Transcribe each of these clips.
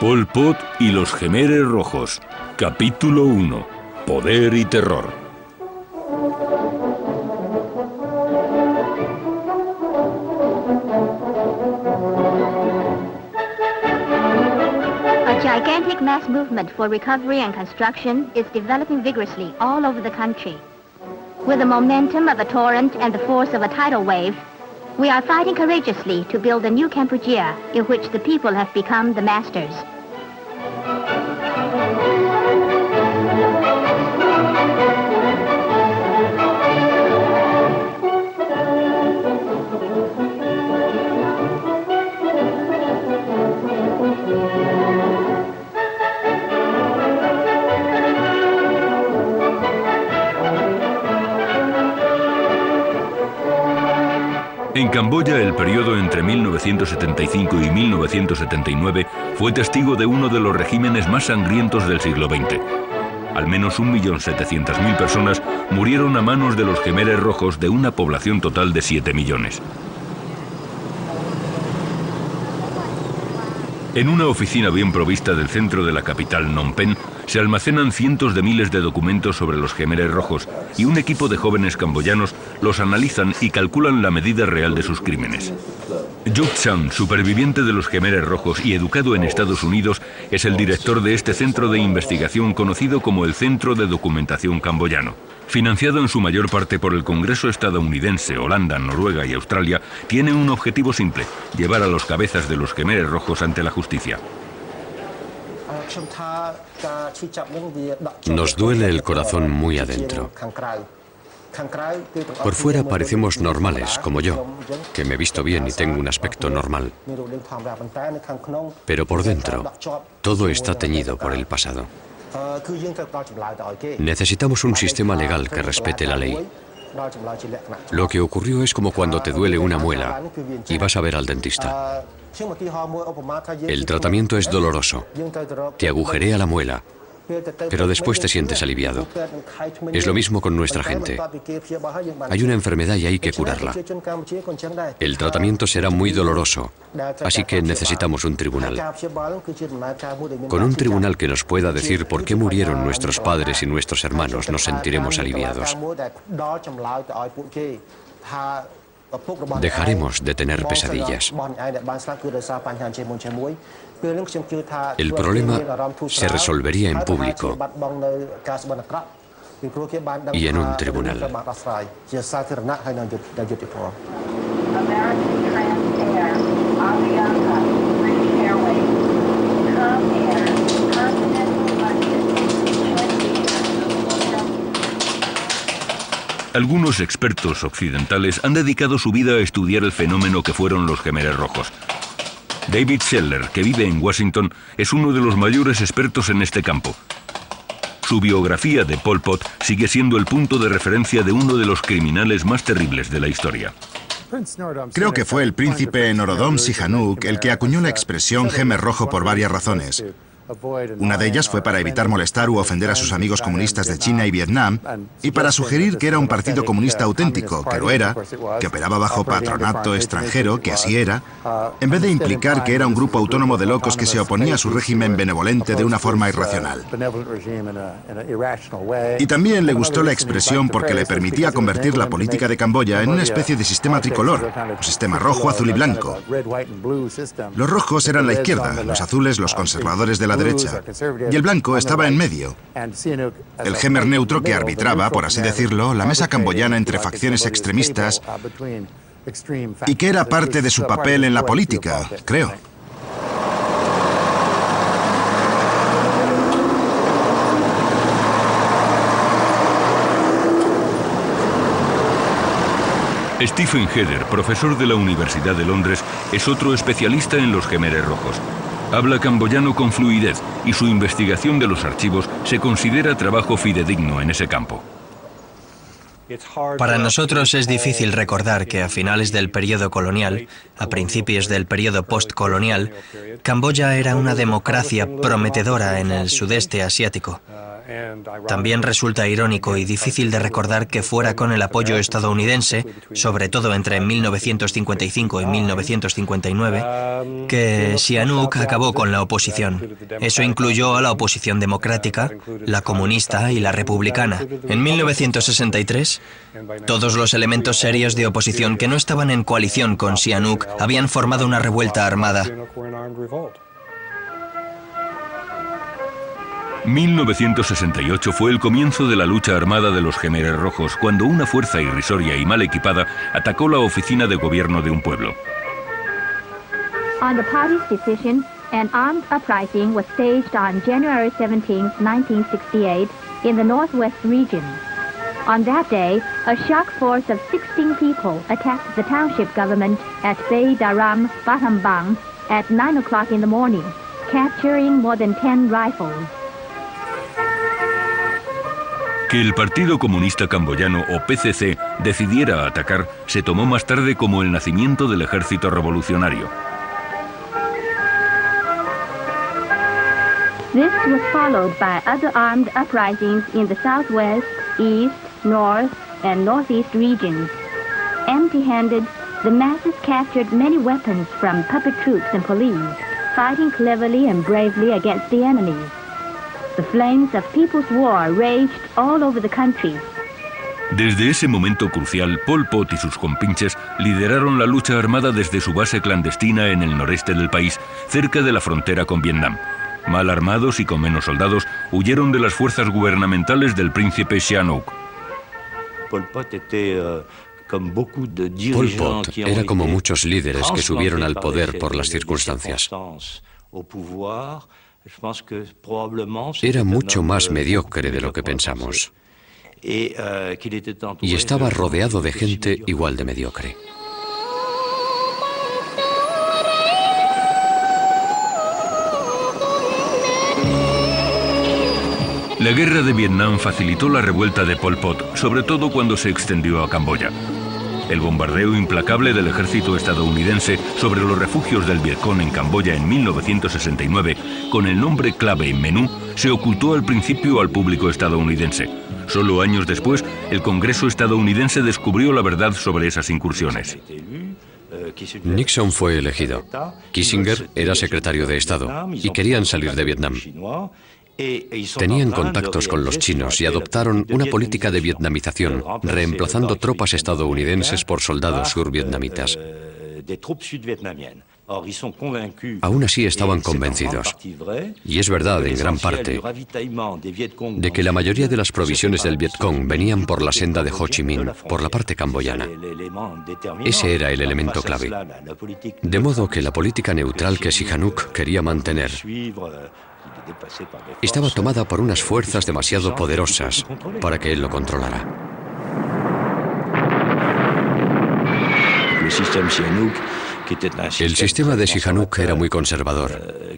Pol Pot y los Khmeres Rojos. Capítulo 1. Poder y terror. A gigantic mass movement for recovery and construction is developing vigorously all over the country. With the momentum of a torrent and the force of a tidal wave, we are fighting courageously to build a new Kampuchea in which the people have become the masters. En Camboya, el periodo entre 1975 y 1979 fue testigo de uno de los regímenes más sangrientos del siglo XX. Al menos 1.700.000 personas murieron a manos de los Khmeres Rojos de una población total de 7 millones. En una oficina bien provista del centro de la capital, Phnom Penh, se almacenan cientos de miles de documentos sobre los Khmeres Rojos y un equipo de jóvenes camboyanos los analizan y calculan la medida real de sus crímenes. Juk Chan, superviviente de los Khmeres Rojos y educado en Estados Unidos, es el director de este centro de investigación conocido como el Centro de Documentación Camboyano. Financiado en su mayor parte por el Congreso estadounidense, Holanda, Noruega y Australia, tiene un objetivo simple: llevar a los cabezas de los Khmeres Rojos ante la justicia. Nos duele el corazón muy adentro. Por fuera parecemos normales, como yo, que me visto bien y tengo un aspecto normal. Pero por dentro, todo está teñido por el pasado. Necesitamos un sistema legal que respete la ley. Lo que ocurrió es como cuando te duele una muela y vas a ver al dentista. El tratamiento es doloroso. Te agujerea la muela, pero después te sientes aliviado. Es lo mismo con nuestra gente. Hay una enfermedad y hay que curarla. El tratamiento será muy doloroso, así que necesitamos un tribunal. Con un tribunal que nos pueda decir por qué murieron nuestros padres y nuestros hermanos, nos sentiremos aliviados. Dejaremos de tener pesadillas. El problema se resolvería en público y en un tribunal. Algunos expertos occidentales han dedicado su vida a estudiar el fenómeno que fueron los Khmeres Rojos. David Scheller, que vive en Washington, es uno de los mayores expertos en este campo. Su biografía de Pol Pot sigue siendo el punto de referencia de uno de los criminales más terribles de la historia. Creo que fue el príncipe Norodom Sihanouk el que acuñó la expresión Khmer Rojo por varias razones. Una de ellas fue para evitar molestar u ofender a sus amigos comunistas de China y Vietnam, y para sugerir que era un partido comunista auténtico, que lo era, que operaba bajo patronato extranjero, que así era, en vez de implicar que era un grupo autónomo de locos que se oponía a su régimen benevolente de una forma irracional. Y también le gustó la expresión porque le permitía convertir la política de Camboya en una especie de sistema tricolor, un sistema rojo, azul y blanco. Los rojos eran la izquierda, los azules los conservadores de la derecha, y el blanco estaba en medio. El Khmer neutro que arbitraba, por así decirlo, la mesa camboyana entre facciones extremistas y que era parte de su papel en la política, creo. Stephen Heder, profesor de la Universidad de Londres, es otro especialista en los Khmeres Rojos. Habla camboyano con fluidez y su investigación de los archivos se considera trabajo fidedigno en ese campo. Para nosotros es difícil recordar que a finales del periodo colonial, a principios del periodo postcolonial, Camboya era una democracia prometedora en el sudeste asiático. También resulta irónico y difícil de recordar que fuera con el apoyo estadounidense, sobre todo entre 1955 y 1959, que Sihanouk acabó con la oposición. Eso incluyó a la oposición democrática, la comunista y la republicana. En 1963, todos los elementos serios de oposición que no estaban en coalición con Sihanouk habían formado una revuelta armada. 1968 fue el comienzo de la lucha armada de los Jemeres Rojos, cuando una fuerza irrisoria y mal equipada atacó la oficina de gobierno de un pueblo. On the party's decision, an armed uprising was staged on January 17, 1968, in the Northwest region. On that day, a shock force of 16 people attacked the township government at Bay Daram, Batambang, at 9 o'clock in the morning, capturing more than 10 rifles. Que el Partido Comunista Camboyano, o PCC, decidiera atacar se tomó más tarde como el nacimiento del Ejército Revolucionario. This was followed by other armed uprisings in the southwest, east, north, and northeast regions. Empty-handed, the masses captured many weapons from puppet troops and police, fighting cleverly and bravely against the enemy. The flames of People's War raged all over the country. Desde ese momento crucial, Pol Pot y sus compinches lideraron la lucha armada desde su base clandestina en el noreste del país, cerca de la frontera con Vietnam. Mal armados y con menos soldados, huyeron de las fuerzas gubernamentales del príncipe Sihanouk. Pol Pot era como muchos líderes que subieron al poder por las circunstancias. Era mucho más mediocre de lo que pensamos. Y estaba rodeado de gente igual de mediocre. La guerra de Vietnam facilitó la revuelta de Pol Pot, sobre todo cuando se extendió a Camboya. El bombardeo implacable del ejército estadounidense sobre los refugios del Vietcong en Camboya en 1969, con el nombre clave Menú, se ocultó al principio al público estadounidense. Solo años después, el Congreso estadounidense descubrió la verdad sobre esas incursiones. Nixon fue elegido. Kissinger era secretario de Estado y querían salir de Vietnam. Tenían contactos con los chinos y adoptaron una política de vietnamización, reemplazando tropas estadounidenses por soldados survietnamitas. Aún así estaban convencidos, y es verdad en gran parte, de que la mayoría de las provisiones del Vietcong venían por la senda de Ho Chi Minh, por la parte camboyana. Ese era el elemento clave. De modo que la política neutral que Sihanouk quería mantener estaba tomada por unas fuerzas demasiado poderosas para que él lo controlara. El sistema de Sihanouk era muy conservador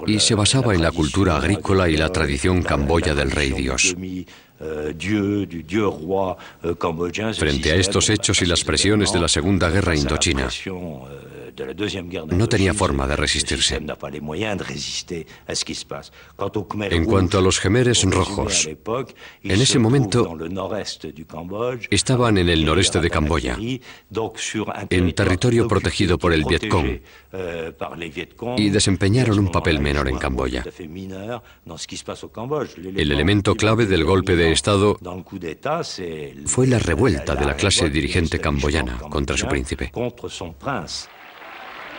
y se basaba en la cultura agrícola y la tradición camboya del rey Dios. Frente a estos hechos y las presiones de la Segunda Guerra Indochina, no tenía forma de resistirse. En cuanto a los Jemeres Rojos, en ese momento estaban en el noreste de Camboya, en territorio protegido por el Vietcong, y desempeñaron un papel menor en Camboya. El elemento clave del golpe de Estado fue la revuelta de la clase dirigente camboyana contra su príncipe.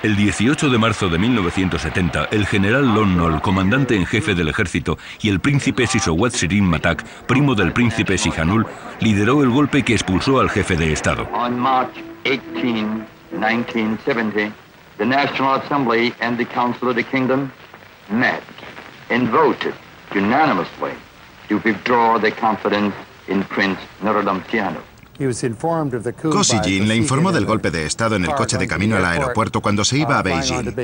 El 18 de marzo de 1970, el general Lon Nol, comandante en jefe del ejército, y el príncipe Sisowath Sirin Matak, primo del príncipe Sihanouk, lideró el golpe que expulsó al jefe de Estado. On March 18, 1970, the National Assembly and the Council of the Kingdom met and voted unanimously to withdraw their confidence in Prince Norodom Sihanouk. Ko Si-jin le informó del golpe de Estado en el coche de camino al aeropuerto cuando se iba a Beijing.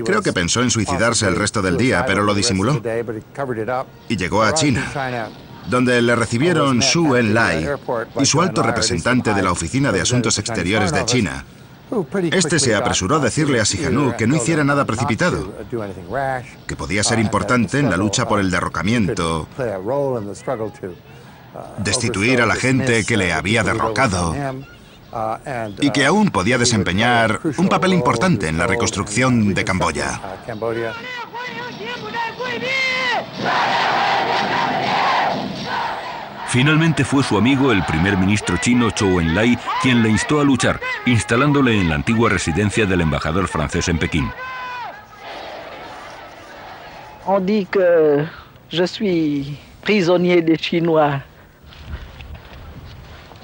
Creo que pensó en suicidarse el resto del día, pero lo disimuló. Y llegó a China, donde le recibieron Zhou Enlai y su alto representante de la Oficina de Asuntos Exteriores de China, Este se apresuró a decirle a Sihanouk que no hiciera nada precipitado, que podía ser importante en la lucha por el derrocamiento, destituir a la gente que le había derrocado y que aún podía desempeñar un papel importante en la reconstrucción de Camboya. Finalmente fue su amigo, el primer ministro chino Zhou Enlai, quien le instó a luchar, instalándole en la antigua residencia del embajador francés en Pekín. On dit que je suis prisonnier des Chinois.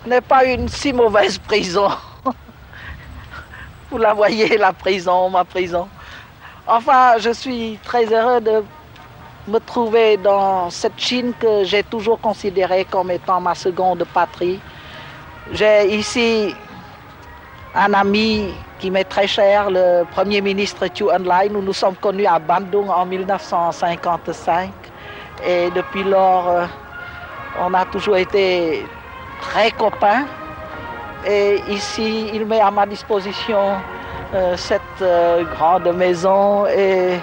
Ce n'est pas une si mauvaise prison. Vous la voyez, la prison, ma prison. Enfin, je suis très heureux de me trouver dans cette Chine que j'ai toujours considérée comme étant ma seconde patrie. J'ai ici un ami qui m'est très cher, le Premier ministre Zhou Enlai. Nous nous sommes connus à Bandung en 1955 et depuis lors, on a toujours été très copains. Et ici, il met à ma disposition cette grande maison et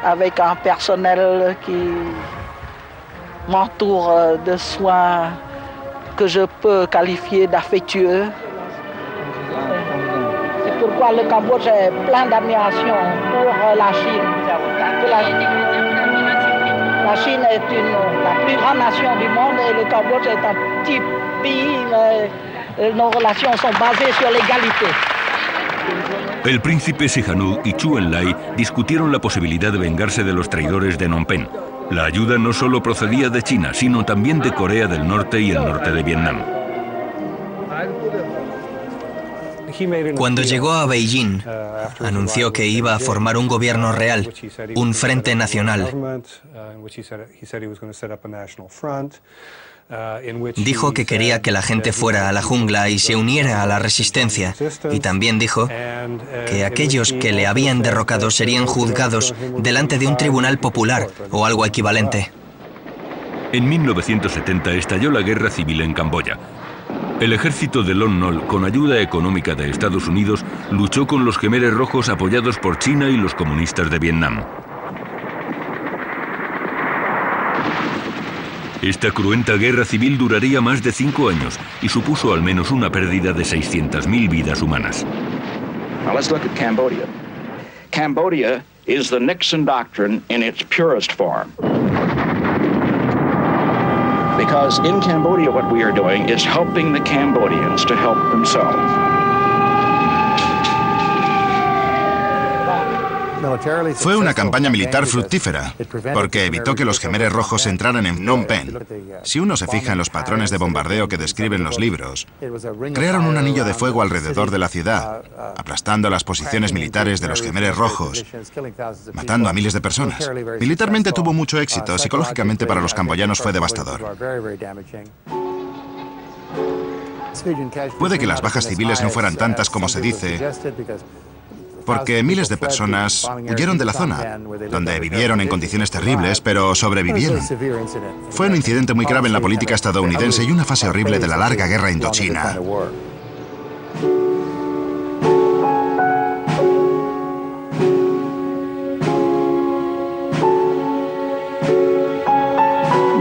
avec un personnel qui m'entoure de soins que je peux qualifier d'affectueux. C'est pourquoi le Cambodge est plein d'admiration pour la Chine. La Chine est la plus grande nation du monde et le Cambodge est un petit pays, mais nos relations sont basées sur l'égalité. El príncipe Sihanouk y Zhou Enlai discutieron la posibilidad de vengarse de los traidores de Phnom Penh. La ayuda no solo procedía de China, sino también de Corea del Norte y el norte de Vietnam. Cuando llegó a Beijing, anunció que iba a formar un gobierno real, un frente nacional. Dijo que quería que la gente fuera a la jungla y se uniera a la resistencia, y también dijo que aquellos que le habían derrocado serían juzgados delante de un tribunal popular o algo equivalente. En 1970 estalló la guerra civil en Camboya. El ejército de Lon Nol, con ayuda económica de Estados Unidos, luchó con los Khmeres rojos apoyados por China y los comunistas de Vietnam. Esta cruenta guerra civil duraría más de 5 años y supuso al menos una pérdida de 600.000 vidas humanas. Now let's look at Cambodia. Cambodia is the Nixon doctrine in its purest form. Because in Cambodia what we are doing is helping the Cambodians to help themselves. Fue una campaña militar fructífera, porque evitó que los Khmeres rojos entraran en Phnom Penh. Si uno se fija en los patrones de bombardeo que describen los libros, crearon un anillo de fuego alrededor de la ciudad, aplastando las posiciones militares de los Khmeres rojos, matando a miles de personas. Militarmente tuvo mucho éxito, psicológicamente para los camboyanos fue devastador. Puede que las bajas civiles no fueran tantas como se dice, porque miles de personas huyeron de la zona, donde vivieron en condiciones terribles, pero sobrevivieron. Fue un incidente muy grave en la política estadounidense y una fase horrible de la larga guerra indochina.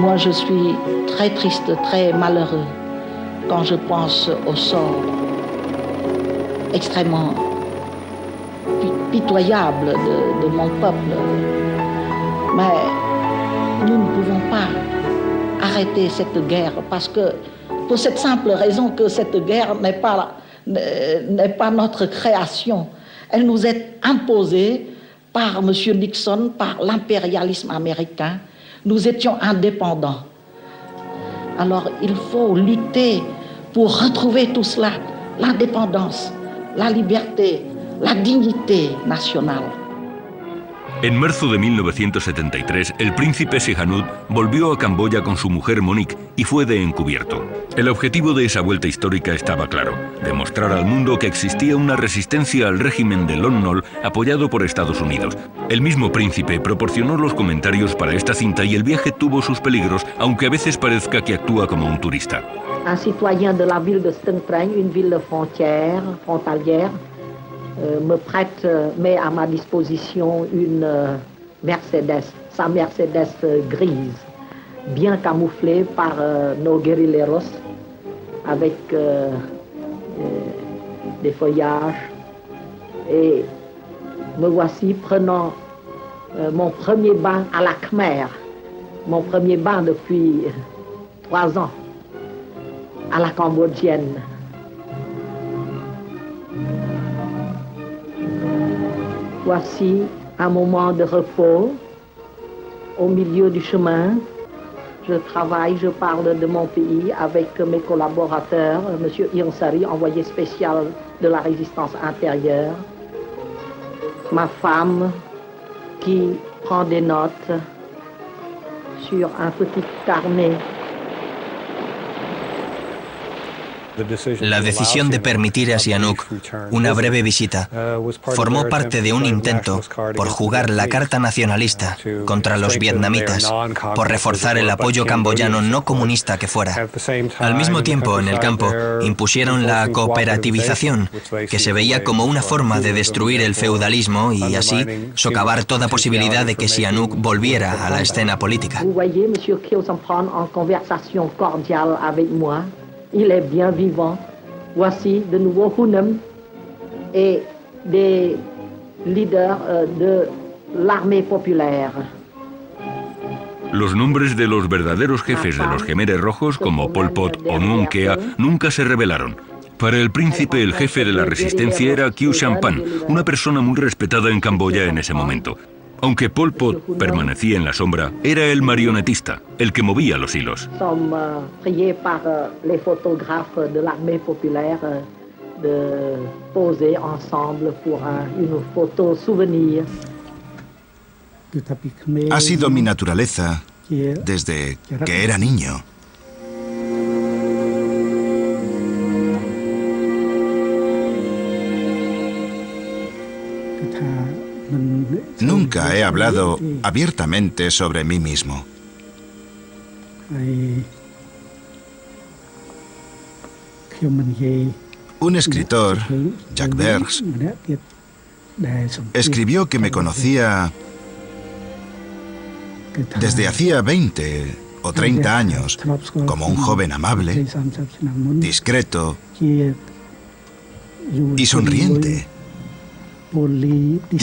Moi, je suis très triste, très malheureux quand je pense au sort extrêmement pitoyable de mon peuple. Mais nous ne pouvons pas arrêter cette guerre parce que, pour cette simple raison que cette guerre n'est pas notre création. Elle nous est imposée par M. Nixon, par l'impérialisme américain. Nous étions indépendants. Alors il faut lutter pour retrouver tout cela, l'indépendance, la liberté, la dignité nacional. En marzo de 1973, el príncipe Sihanouk volvió a Camboya con su mujer Monique y fue de encubierto. El objetivo de esa vuelta histórica estaba claro: demostrar al mundo que existía una resistencia al régimen de Lon Nol apoyado por Estados Unidos. El mismo príncipe proporcionó los comentarios para esta cinta y el viaje tuvo sus peligros, aunque a veces parezca que actúa como un turista. Un citoyen de la ville de Stung Treng, une ville frontalière, met à ma disposition une Mercedes, sa Mercedes grise, bien camouflée par nos guerrilleros, avec des feuillages. Et me voici prenant mon premier bain à la Khmer, mon premier bain depuis 3 ans, à la cambodgienne. Voici un moment de repos au milieu du chemin. Je travaille, je parle de mon pays avec mes collaborateurs, M. Ionsari, envoyé spécial de la résistance intérieure, ma femme qui prend des notes sur un petit carnet. La decisión de permitir a Sihanouk una breve visita formó parte de un intento por jugar la carta nacionalista contra los vietnamitas, por reforzar el apoyo camboyano no comunista que fuera. Al mismo tiempo, en el campo, impusieron la cooperativización, que se veía como una forma de destruir el feudalismo y así socavar toda posibilidad de que Sihanouk volviera a la escena política. Il est bien vivant. Voici de nouveau Hunem et des leaders de l'armée populaire. Los nombres de los verdaderos jefes de los Khmeres rojos, como Pol Pot o Nuon Kea, nunca se revelaron. Para el príncipe, el jefe de la resistencia era Khieu Samphan, una persona muy respetada en Camboya en ese momento. Aunque Pol Pot permanecía en la sombra, era el marionetista, el que movía los hilos. Somos priés par les photographes de l'armée populaire de poser ensemble pour une photo souvenir. Ha sido mi naturaleza desde que era niño. Nunca he hablado abiertamente sobre mí mismo. Un escritor, Jack Bergs, escribió que me conocía desde hacía 20 o 30 años como un joven amable, discreto y sonriente.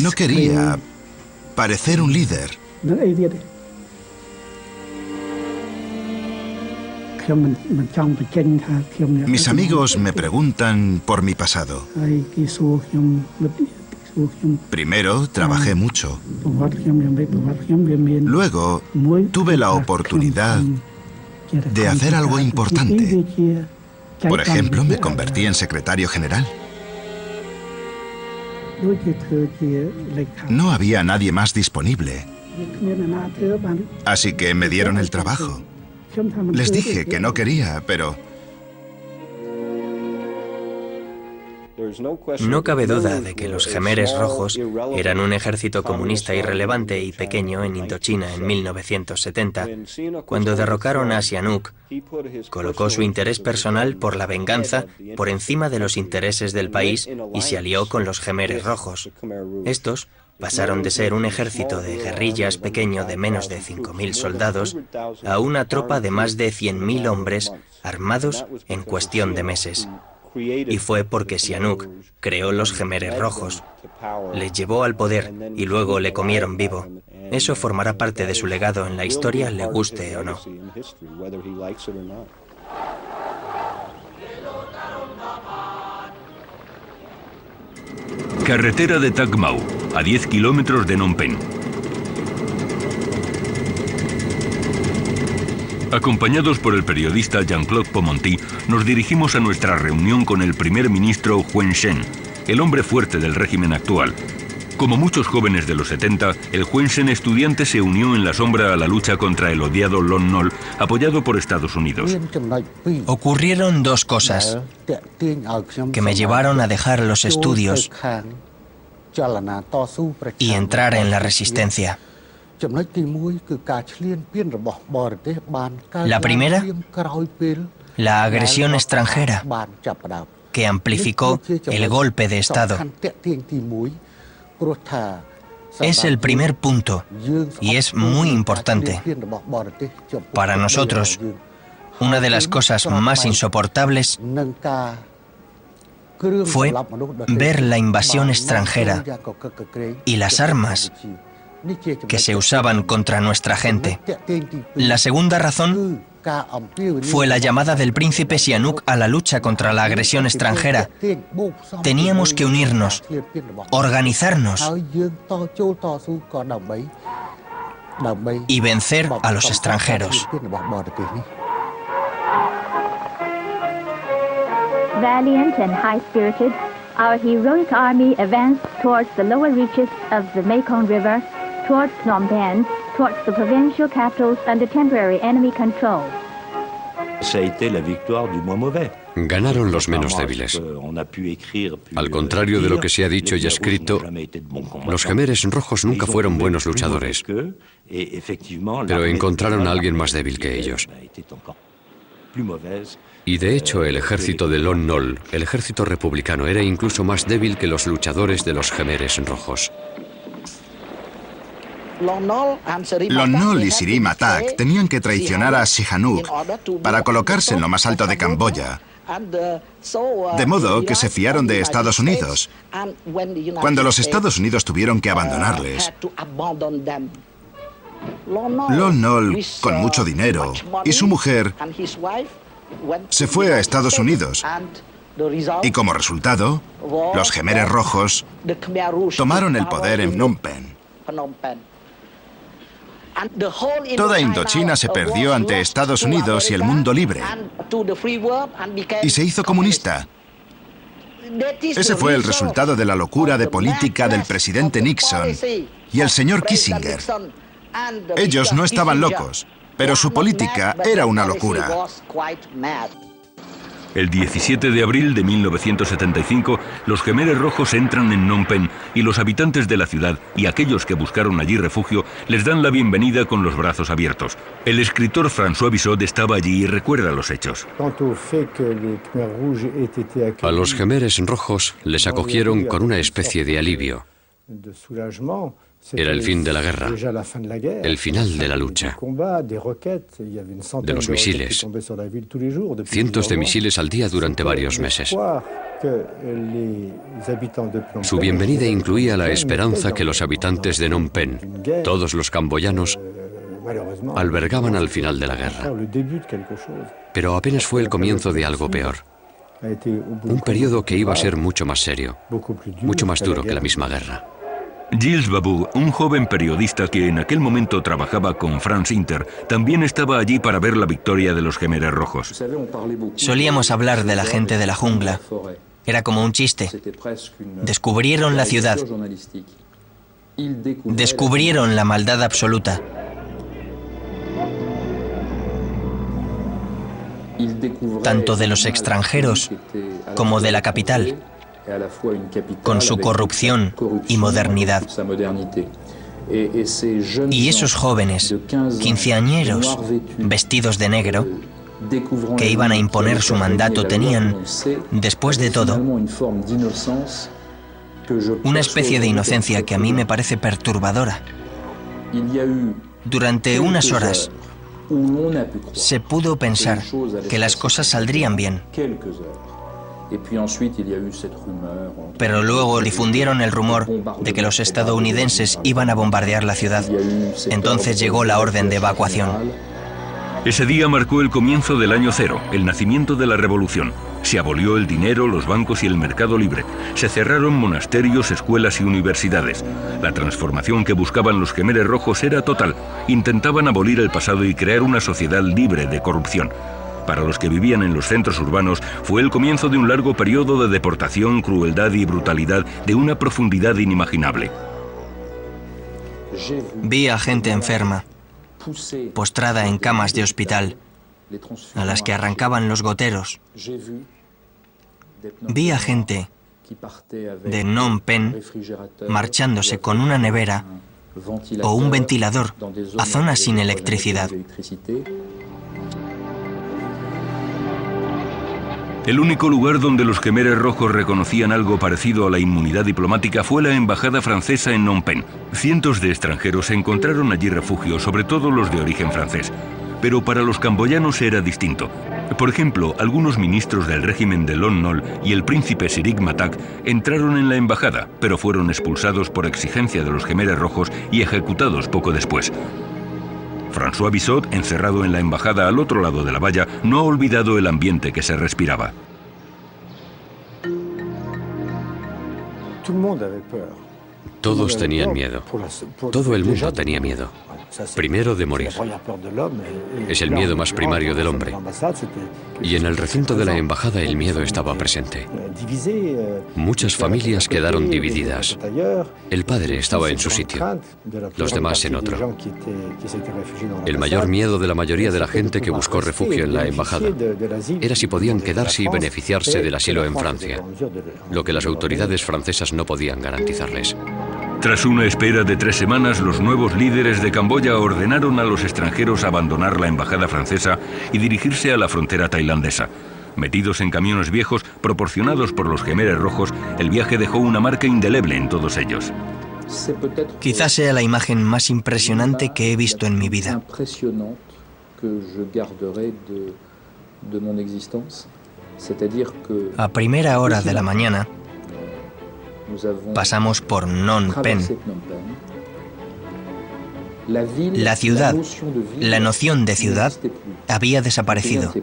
No quería parecer un líder. Mis amigos me preguntan por mi pasado. Primero trabajé mucho. Luego tuve la oportunidad de hacer algo importante. Por ejemplo, me convertí en secretario general. No había nadie más disponible, así que me dieron el trabajo. Les dije que no quería, pero... No cabe duda de que los Khmeres rojos eran un ejército comunista irrelevante y pequeño en Indochina en 1970. Cuando derrocaron a Sihanouk, colocó su interés personal por la venganza por encima de los intereses del país y se alió con los Khmeres rojos. Estos pasaron de ser un ejército de guerrillas pequeño de menos de 5.000 soldados a una tropa de más de 100.000 hombres armados en cuestión de meses. Y fue porque Sihanouk creó los Khmeres rojos, les llevó al poder y luego le comieron vivo. Eso formará parte de su legado en la historia, le guste o no. Carretera de Tak Mau, a 10 kilómetros de Phnom Penh. Acompañados por el periodista Jean-Claude Pomonti, nos dirigimos a nuestra reunión con el primer ministro Hun Sen, el hombre fuerte del régimen actual. Como muchos jóvenes de los 70, el Hun Sen estudiante se unió en la sombra a la lucha contra el odiado Lon Nol, apoyado por Estados Unidos. Ocurrieron 2 cosas que me llevaron a dejar los estudios y entrar en la resistencia. La primera, la agresión extranjera. que amplificó el golpe de Estado. Es el primer punto y es muy importante. Para nosotros, una de las cosas más insoportables fue ver la invasión extranjera y las armas que se usaban contra nuestra gente. La segunda razón fue la llamada del príncipe Sihanouk a la lucha contra la agresión extranjera. Teníamos que unirnos, organizarnos y vencer a los extranjeros. Valiant and high-spirited, our heroic army advanced towards the lower reaches of the Mekong River, towards Phnom Penh, towards the provincial capitals under temporary enemy control. Ganaron los menos débiles. Al contrario de lo que se ha dicho y escrito, los Khmeres rojos nunca fueron buenos luchadores, pero encontraron a alguien más débil que ellos. Y de hecho el ejército de Lon Nol, el ejército republicano, era incluso más débil que los luchadores de los Khmeres rojos. Lon Nol y Sirim Atak tenían que traicionar a Sihanouk para colocarse en lo más alto de Camboya, de modo que se fiaron de Estados Unidos. Cuando los Estados Unidos tuvieron que abandonarles, Lon Nol, con mucho dinero, y su mujer se fue a Estados Unidos. Y como resultado, los Khmeres rojos tomaron el poder en Phnom Penh. Toda Indochina se perdió ante Estados Unidos y el mundo libre, y se hizo comunista. Ese fue el resultado de la locura de política del presidente Nixon y el señor Kissinger. Ellos no estaban locos, pero su política era una locura. El 17 de abril de 1975, los Khmeres rojos entran en Phnom Penh y los habitantes de la ciudad y aquellos que buscaron allí refugio les dan la bienvenida con los brazos abiertos. El escritor François Bissot estaba allí y recuerda los hechos. A los Khmeres rojos les acogieron con una especie de alivio. Era el fin de la guerra, el final de la lucha, de los misiles, cientos de misiles al día durante varios meses. Su bienvenida incluía la esperanza que los habitantes de Phnom Penh, todos los camboyanos, albergaban al final de la guerra. Pero apenas fue el comienzo de algo peor. Un periodo que iba a ser mucho más serio, mucho más duro que la misma guerra. Gilles Babou, un joven periodista que en aquel momento trabajaba con France Inter, también estaba allí para ver la victoria de los Khmeres rojos. Solíamos hablar de la gente de la jungla. Era como un chiste. Descubrieron la ciudad. Descubrieron la maldad absoluta. Tanto de los extranjeros como de la capital, con su corrupción y modernidad. Y esos jóvenes, quinceañeros, vestidos de negro, que iban a imponer su mandato, tenían, después de todo, una especie de inocencia que a mí me parece perturbadora. Durante unas horas se pudo pensar que las cosas saldrían bien. Pero luego difundieron el rumor de que los estadounidenses iban a bombardear la ciudad. Entonces llegó la orden de evacuación. Ese día marcó el comienzo del año cero, el nacimiento de la revolución. Se abolió el dinero, los bancos y el mercado libre. Se cerraron monasterios, escuelas y universidades. La transformación que buscaban los Khmeres rojos era total. Intentaban abolir el pasado y crear una sociedad libre de corrupción. Para los que vivían en los centros urbanos, fue el comienzo de un largo periodo de deportación, crueldad y brutalidad de una profundidad inimaginable. Vi a gente enferma, postrada en camas de hospital, a las que arrancaban los goteros. Vi a gente de Phnom Penh marchándose con una nevera o un ventilador a zonas sin electricidad. El único lugar donde los Khmeres rojos reconocían algo parecido a la inmunidad diplomática fue la embajada francesa en Phnom Penh. Cientos de extranjeros encontraron allí refugio, sobre todo los de origen francés. Pero para los camboyanos era distinto. Por ejemplo, algunos ministros del régimen de Lon Nol y el príncipe Sirik Matak entraron en la embajada, pero fueron expulsados por exigencia de los Khmeres rojos y ejecutados poco después. François Bissot, encerrado en la embajada al otro lado de la valla, no ha olvidado el ambiente que se respiraba. Todos tenían miedo. Todo el mundo tenía miedo. Primero de morir. Es el miedo más primario del hombre. Y en el recinto de la embajada el miedo estaba presente. Muchas familias quedaron divididas. El padre estaba en su sitio, los demás en otro. El mayor miedo de la mayoría de la gente que buscó refugio en la embajada era si podían quedarse y beneficiarse del asilo en Francia, lo que las autoridades francesas no podían garantizarles. Tras una espera de 3 semanas, los nuevos líderes de Camboya ordenaron a los extranjeros abandonar la embajada francesa y dirigirse a la frontera tailandesa. Metidos en camiones viejos proporcionados por los Khmeres rojos, el viaje dejó una marca indeleble en todos ellos. Quizás sea la imagen más impresionante que he visto en mi vida. A primera hora de la mañana, pasamos por Phnom Penh. La ciudad, la noción de ciudad, había desaparecido.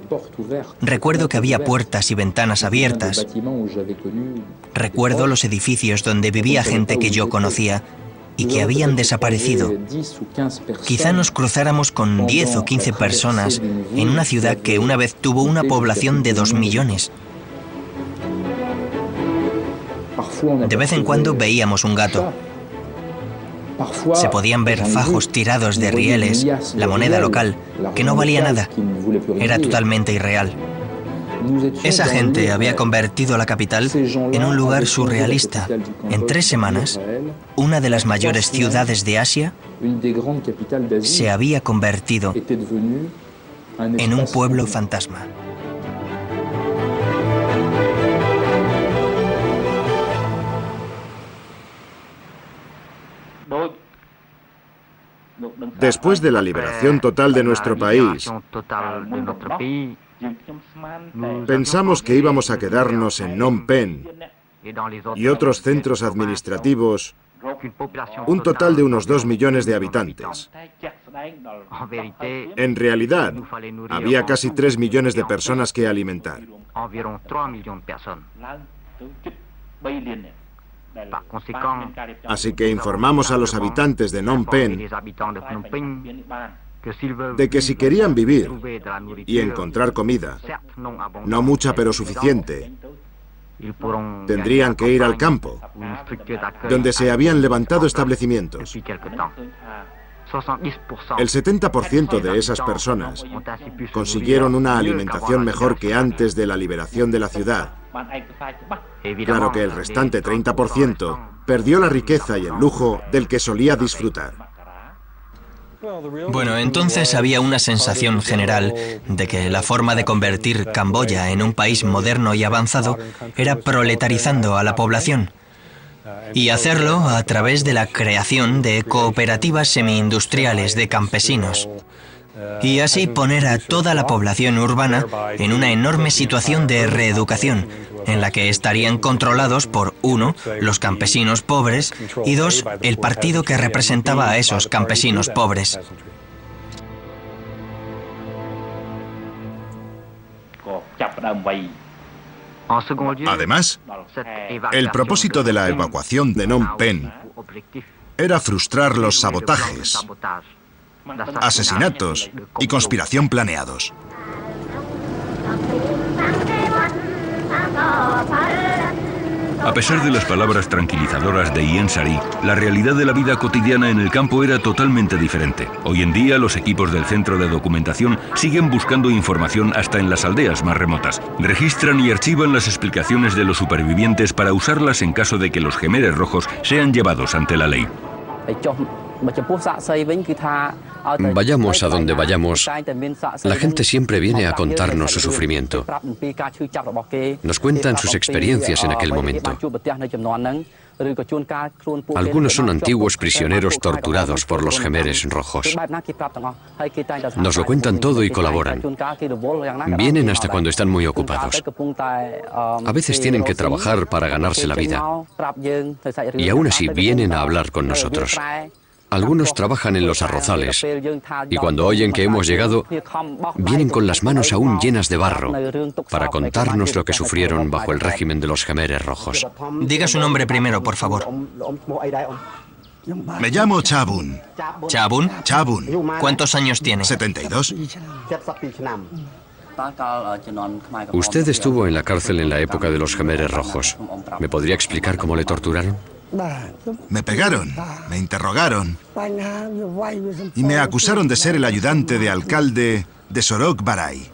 Recuerdo que había puertas y ventanas abiertas. Recuerdo los edificios donde vivía gente que yo conocía y que habían desaparecido. Quizá nos cruzáramos con 10 o 15 personas en una ciudad que una vez tuvo una población de 2 millones. De vez en cuando veíamos un gato. Se podían ver fajos tirados de rieles, la moneda local, que no valía nada. Era totalmente irreal. Esa gente había convertido la capital en un lugar surrealista. En 3 semanas, una de las mayores ciudades de Asia se había convertido en un pueblo fantasma. Después de la liberación total de nuestro país, pensamos que íbamos a quedarnos en Phnom Penh y otros centros administrativos, un total de unos 2 millones de habitantes. En realidad, había casi 3 millones de personas que alimentar. Así que informamos a los habitantes de Phnom Penh de que si querían vivir y encontrar comida, no mucha pero suficiente, tendrían que ir al campo, donde se habían levantado establecimientos. El 70% de esas personas consiguieron una alimentación mejor que antes de la liberación de la ciudad. Claro que el restante 30% perdió la riqueza y el lujo del que solía disfrutar. Bueno, entonces había una sensación general de que la forma de convertir Camboya en un país moderno y avanzado era proletarizando a la población. Y hacerlo a través de la creación de cooperativas semi-industriales de campesinos. Y así poner a toda la población urbana en una enorme situación de reeducación, en la que estarían controlados por 1, los campesinos pobres, y 2, el partido que representaba a esos campesinos pobres. Además, el propósito de la evacuación de Phnom Penh era frustrar los sabotajes, asesinatos y conspiración planeados. A pesar de las palabras tranquilizadoras de Ian Sari, la realidad de la vida cotidiana en el campo era totalmente diferente. Hoy en día, los equipos del Centro de Documentación siguen buscando información hasta en las aldeas más remotas. Registran y archivan las explicaciones de los supervivientes para usarlas en caso de que los Khmeres rojos sean llevados ante la ley. Vayamos a donde vayamos, la gente siempre viene a contarnos su sufrimiento. Nos cuentan sus experiencias en aquel momento. Algunos son antiguos prisioneros torturados por los Jemeres Rojos. Nos lo cuentan todo y colaboran. Vienen hasta cuando están muy ocupados. A veces tienen que trabajar para ganarse la vida. Y aún así vienen a hablar con nosotros. Algunos trabajan en los arrozales y cuando oyen que hemos llegado, vienen con las manos aún llenas de barro para contarnos lo que sufrieron bajo el régimen de los Jemeres Rojos. Diga su nombre primero, por favor. Me llamo Chabun. ¿Chabun? Chabun. ¿Cuántos años tiene? 72. Usted estuvo en la cárcel en la época de los Jemeres Rojos. ¿Me podría explicar cómo le torturaron? Me pegaron, me interrogaron y me acusaron de ser el ayudante de alcalde de Sorok Barai.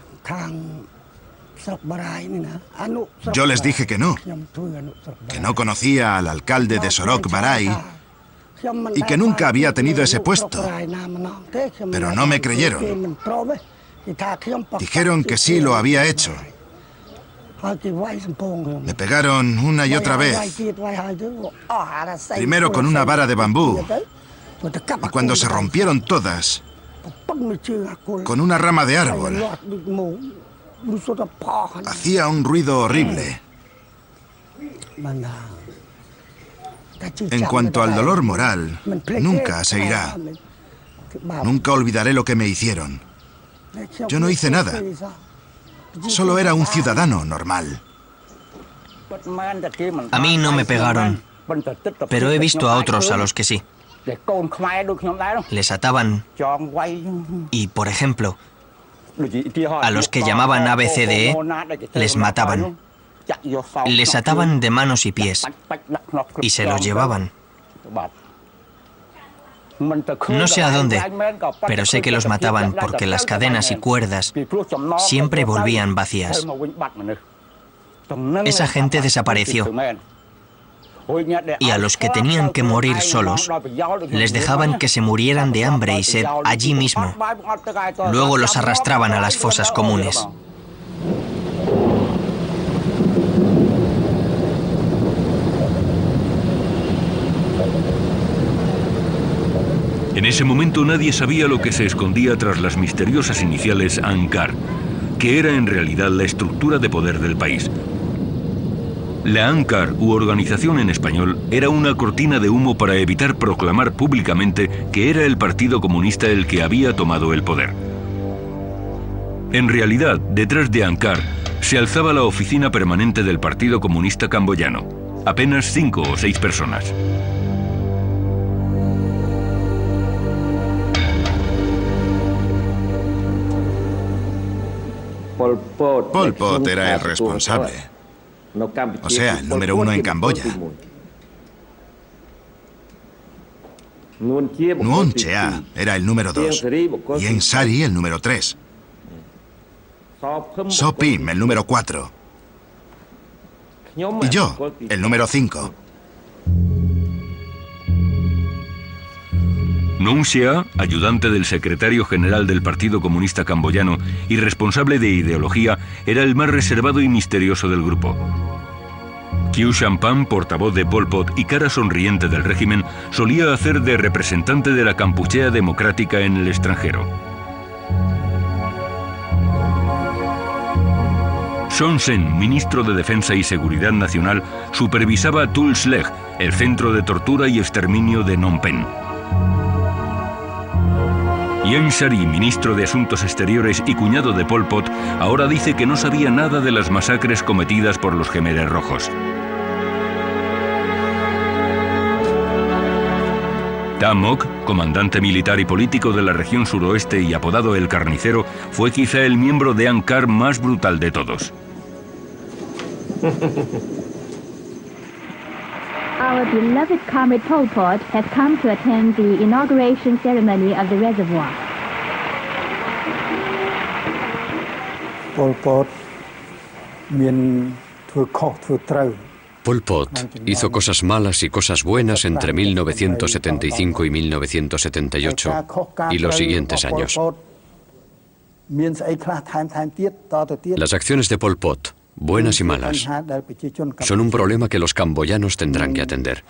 Yo les dije que no conocía al alcalde de Sorok Barai y que nunca había tenido ese puesto, pero no me creyeron. Dijeron que sí lo había hecho. Me pegaron una y otra vez. Primero con una vara de bambú. Y cuando se rompieron todas, con una rama de árbol. Hacía un ruido horrible. En cuanto al dolor moral, nunca se irá. Nunca olvidaré lo que me hicieron. Yo no hice nada. Solo era un ciudadano normal. A mí no me pegaron, pero he visto a otros a los que sí. Les ataban y, por ejemplo, a los que llamaban ABCDE, les mataban. Les ataban de manos y pies y se los llevaban. No sé a dónde, pero sé que los mataban porque las cadenas y cuerdas siempre volvían vacías. Esa gente desapareció. Y a los que tenían que morir solos, les dejaban que se murieran de hambre y sed allí mismo. Luego los arrastraban a las fosas comunes. En ese momento nadie sabía lo que se escondía tras las misteriosas iniciales ANCAR, que era en realidad la estructura de poder del país. La ANCAR, u organización en español, era una cortina de humo para evitar proclamar públicamente que era el Partido Comunista el que había tomado el poder. En realidad, detrás de ANCAR se alzaba la oficina permanente del Partido Comunista Camboyano. Apenas 5 o 6 personas. Pol Pot era el responsable. O sea, el número 1 en Camboya. Nuon Chea era el número 2. Y en Sari el número 3. So Pim el número 4. Y yo, el número 5. Nuon Chea, ayudante del secretario general del Partido Comunista Camboyano y responsable de ideología, era el más reservado y misterioso del grupo. Khieu Samphan, portavoz de Pol Pot y cara sonriente del régimen, solía hacer de representante de la Kampuchea democrática en el extranjero. Son Sen, ministro de Defensa y Seguridad Nacional, supervisaba Tul Sleng, el centro de tortura y exterminio de Phnom Penh. Ieng Sary, ministro de Asuntos Exteriores y cuñado de Pol Pot, ahora dice que no sabía nada de las masacres cometidas por los Jemeres Rojos. Tha Mok, comandante militar y político de la región suroeste y apodado El Carnicero, fue quizá el miembro de ANCAR más brutal de todos. Our beloved comrade Pol Pot has come to attend the inauguration ceremony of the reservoir. Pol Pot មានធ្វើខុសធ្វើត្រូវ Pol Pot hizo cosas malas y cosas buenas entre 1975 y 1978 y los siguientes años. Las acciones de Pol Pot, buenas y malas, son un problema que los camboyanos tendrán que atender.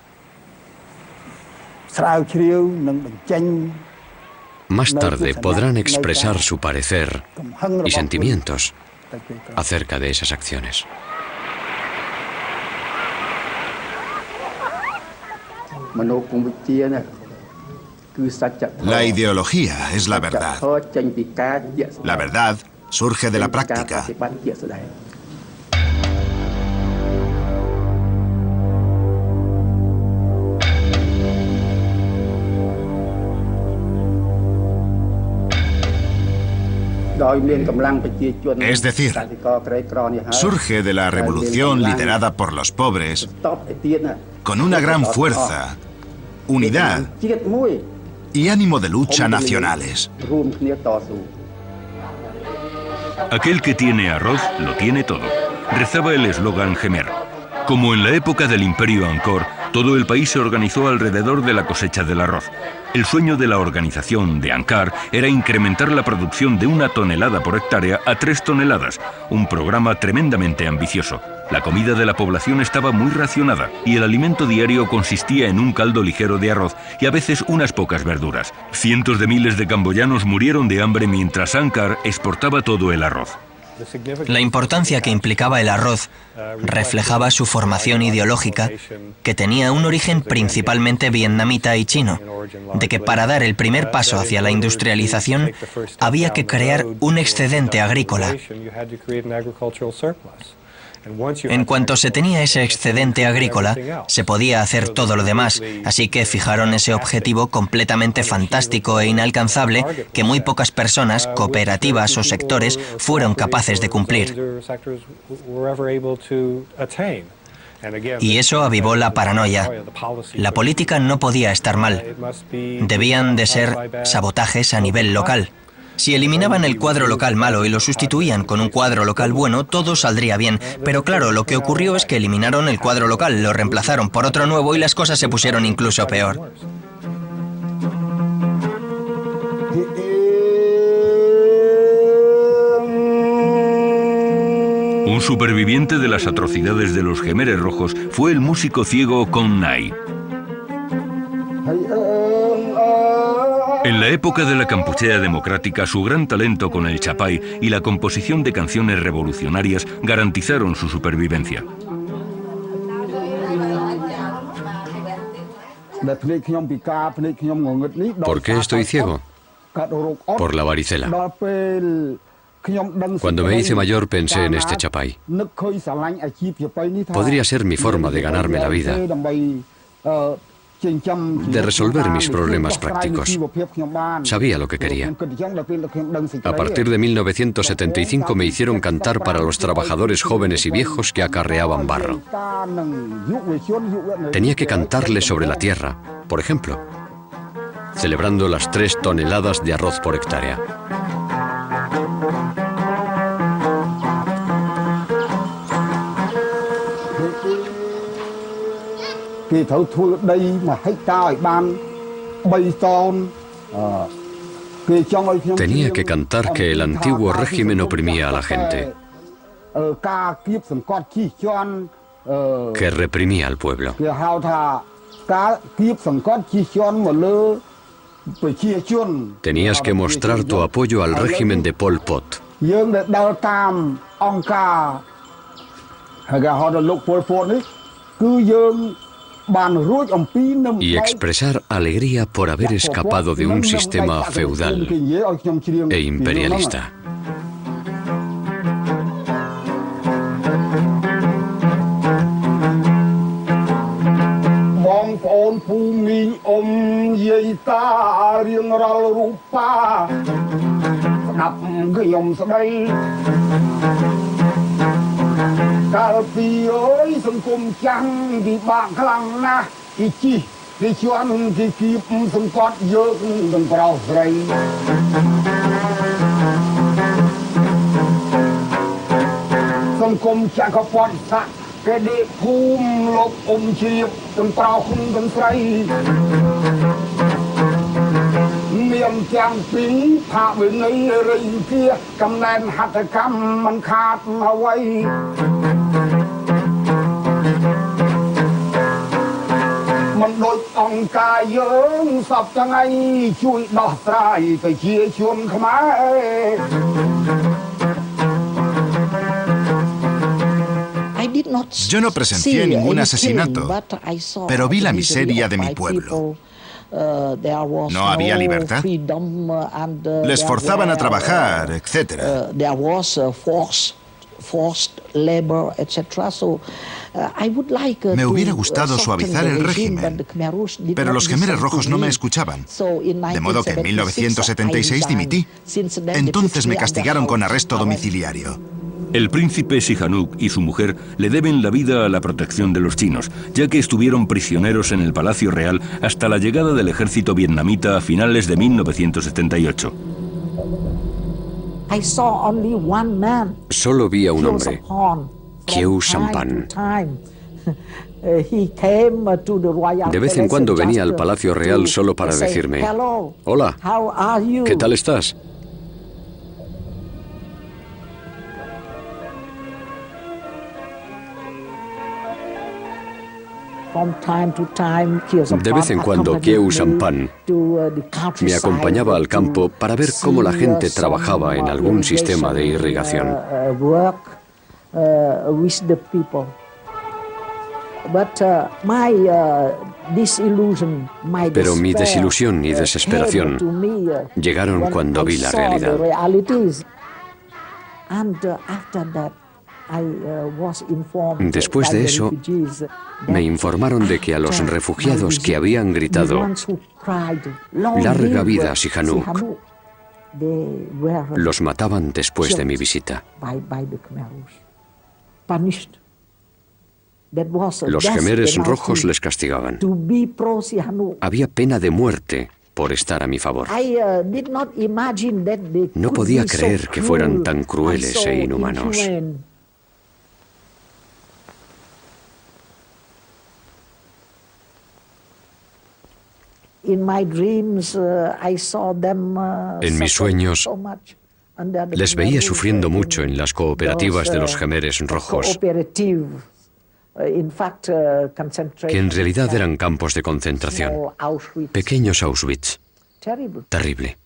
Más tarde podrán expresar su parecer y sentimientos acerca de esas acciones. La ideología es la verdad. La verdad surge de la práctica. Es decir, surge de la revolución liderada por los pobres con una gran fuerza, unidad y ánimo de lucha nacionales. Aquel que tiene arroz, lo tiene todo, rezaba el eslogan Khmer. Como en la época del Imperio Angkor, todo el país se organizó alrededor de la cosecha del arroz. El sueño de la organización de Angkar era incrementar la producción de 1 tonelada por hectárea a 3 toneladas, un programa tremendamente ambicioso. La comida de la población estaba muy racionada y el alimento diario consistía en un caldo ligero de arroz y a veces unas pocas verduras. Cientos de miles de camboyanos murieron de hambre mientras Angkar exportaba todo el arroz. La importancia que implicaba el arroz reflejaba su formación ideológica, que tenía un origen principalmente vietnamita y chino, de que para dar el primer paso hacia la industrialización había que crear un excedente agrícola. En cuanto se tenía ese excedente agrícola, se podía hacer todo lo demás, así que fijaron ese objetivo completamente fantástico e inalcanzable que muy pocas personas, cooperativas o sectores fueron capaces de cumplir. Y eso avivó la paranoia. La política no podía estar mal. Debían de ser sabotajes a nivel local. Si eliminaban el cuadro local malo y lo sustituían con un cuadro local bueno, todo saldría bien. Pero claro, lo que ocurrió es que eliminaron el cuadro local, lo reemplazaron por otro nuevo y las cosas se pusieron incluso peor. Un superviviente de las atrocidades de los Khmeres rojos fue el músico ciego Kon Nai. En la época de la Kampuchea democrática, su gran talento con el chapay y la composición de canciones revolucionarias garantizaron su supervivencia. ¿Por qué estoy ciego? Por la varicela. Cuando me hice mayor pensé en este chapay. Podría ser mi forma de ganarme la vida, de resolver mis problemas prácticos. Sabía lo que quería. A partir de 1975 me hicieron cantar para los trabajadores jóvenes y viejos que acarreaban barro. Tenía que cantarles sobre la tierra, por ejemplo, celebrando las 3 toneladas de arroz por hectárea. Tenía que cantar que el antiguo régimen oprimía a la gente, que reprimía al pueblo. Tenías que mostrar tu apoyo al régimen de Pol Pot. Y expresar alegría por haber escapado de un sistema feudal e imperialista. Yo no presencié ningún asesinato, pero vi la miseria de mi pueblo. No había libertad. Les forzaban a trabajar, etc. Me hubiera gustado suavizar el régimen, pero los Jemeres Rojos no me escuchaban. De modo que en 1976 dimití. Entonces me castigaron con arresto domiciliario. El príncipe Sihanouk y su mujer le deben la vida a la protección de los chinos, ya que estuvieron prisioneros en el Palacio Real hasta la llegada del ejército vietnamita a finales de 1978. Solo vi a un hombre, Khieu Samphan. De vez en cuando venía al Palacio Real solo para decirme: «Hola, ¿qué tal estás?». De vez en cuando Khieu Samphan me acompañaba al campo para ver cómo la gente trabajaba en algún sistema de irrigación. Pero mi desilusión y desesperación llegaron cuando vi la realidad. Después de eso, me informaron de que a los refugiados que habían gritado «Larga vida a Sihanouk», los mataban después de mi visita. Los Jemeres Rojos les castigaban. Había pena de muerte por estar a mi favor. No podía creer que fueran tan crueles e inhumanos. En mis sueños les veía sufriendo mucho en las cooperativas de los Jemeres Rojos, que en realidad eran campos de concentración, pequeños Auschwitz. Terrible.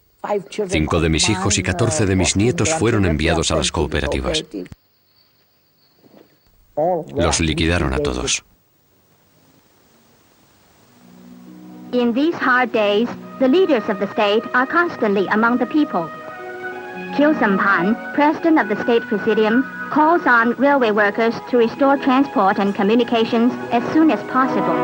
5 de mis hijos y 14 de mis nietos fueron enviados a las cooperativas. Los liquidaron a todos. In these hard days, the leaders of the state are constantly among the people. Khieu Samphan, president of the state presidium, calls on railway workers to restore transport and communications as soon as possible.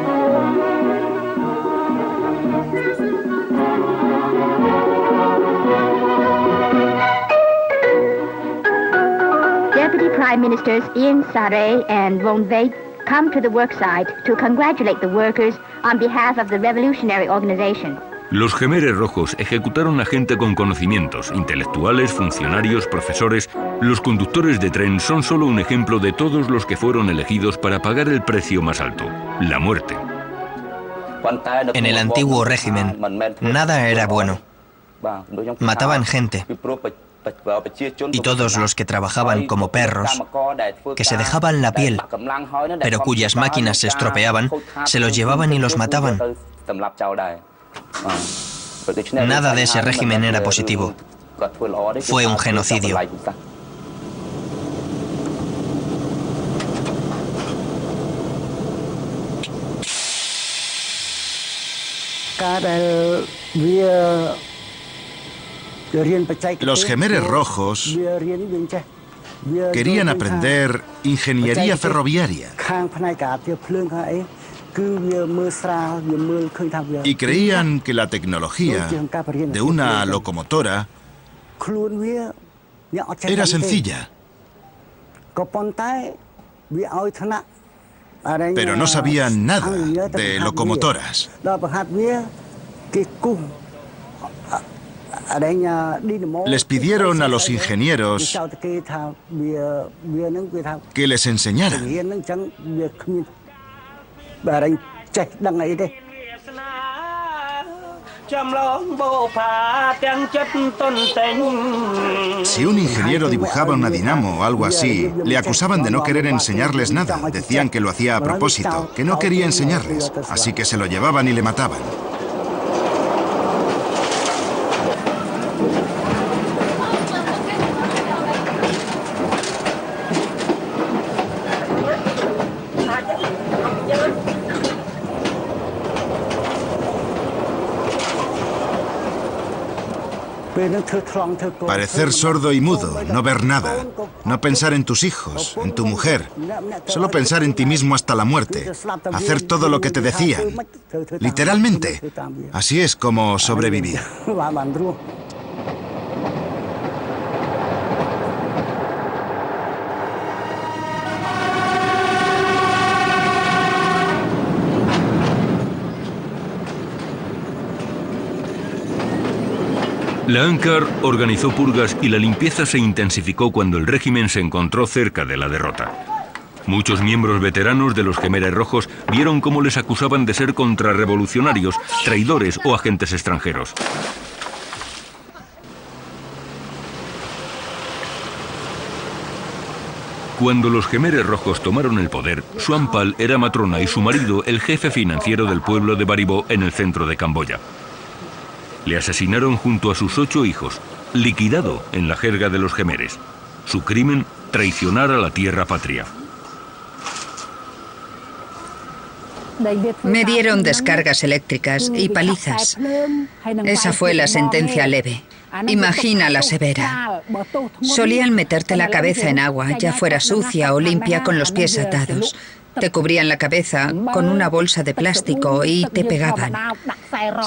Deputy Prime Ministers Ian Sare and Von Veit come to the worksite to congratulate the workers on behalf of the revolutionary organization. Los Jemeres Rojos ejecutaron a gente con conocimientos, intelectuales, funcionarios, profesores. Los conductores de tren son solo un ejemplo de todos los que fueron elegidos para pagar el precio más alto, la muerte. En el antiguo régimen, nada era bueno. Mataban gente. Y todos los que trabajaban como perros, que se dejaban la piel, pero cuyas máquinas se estropeaban, se los llevaban y los mataban. Nada de ese régimen era positivo. Fue un genocidio. Los Jemeres Rojos querían aprender ingeniería ferroviaria y creían que la tecnología de una locomotora era sencilla, pero no sabían nada de locomotoras. Les pidieron a los ingenieros que les enseñaran. Si un ingeniero dibujaba una dinamo o algo así, le acusaban de no querer enseñarles nada. Decían que lo hacía a propósito, que no quería enseñarles, así que se lo llevaban y le mataban. Parecer sordo y mudo, no ver nada, no pensar en tus hijos, en tu mujer, solo pensar en ti mismo hasta la muerte, hacer todo lo que te decían. Literalmente, así es como sobrevivir. La ANCAR organizó purgas y la limpieza se intensificó cuando el régimen se encontró cerca de la derrota. Muchos miembros veteranos de los Jemeres Rojos vieron cómo les acusaban de ser contrarrevolucionarios, traidores o agentes extranjeros. Cuando los Jemeres Rojos tomaron el poder, Suan Pal era matrona y su marido el jefe financiero del pueblo de Baribo en el centro de Camboya. Le asesinaron junto a sus 8 hijos, liquidado en la jerga de los Jemeres. Su crimen, traicionar a la tierra patria. Me dieron descargas eléctricas y palizas. Esa fue la sentencia leve. Imagina la severa. Solían meterte la cabeza en agua, ya fuera sucia o limpia, con los pies atados. Te cubrían la cabeza con una bolsa de plástico y te pegaban.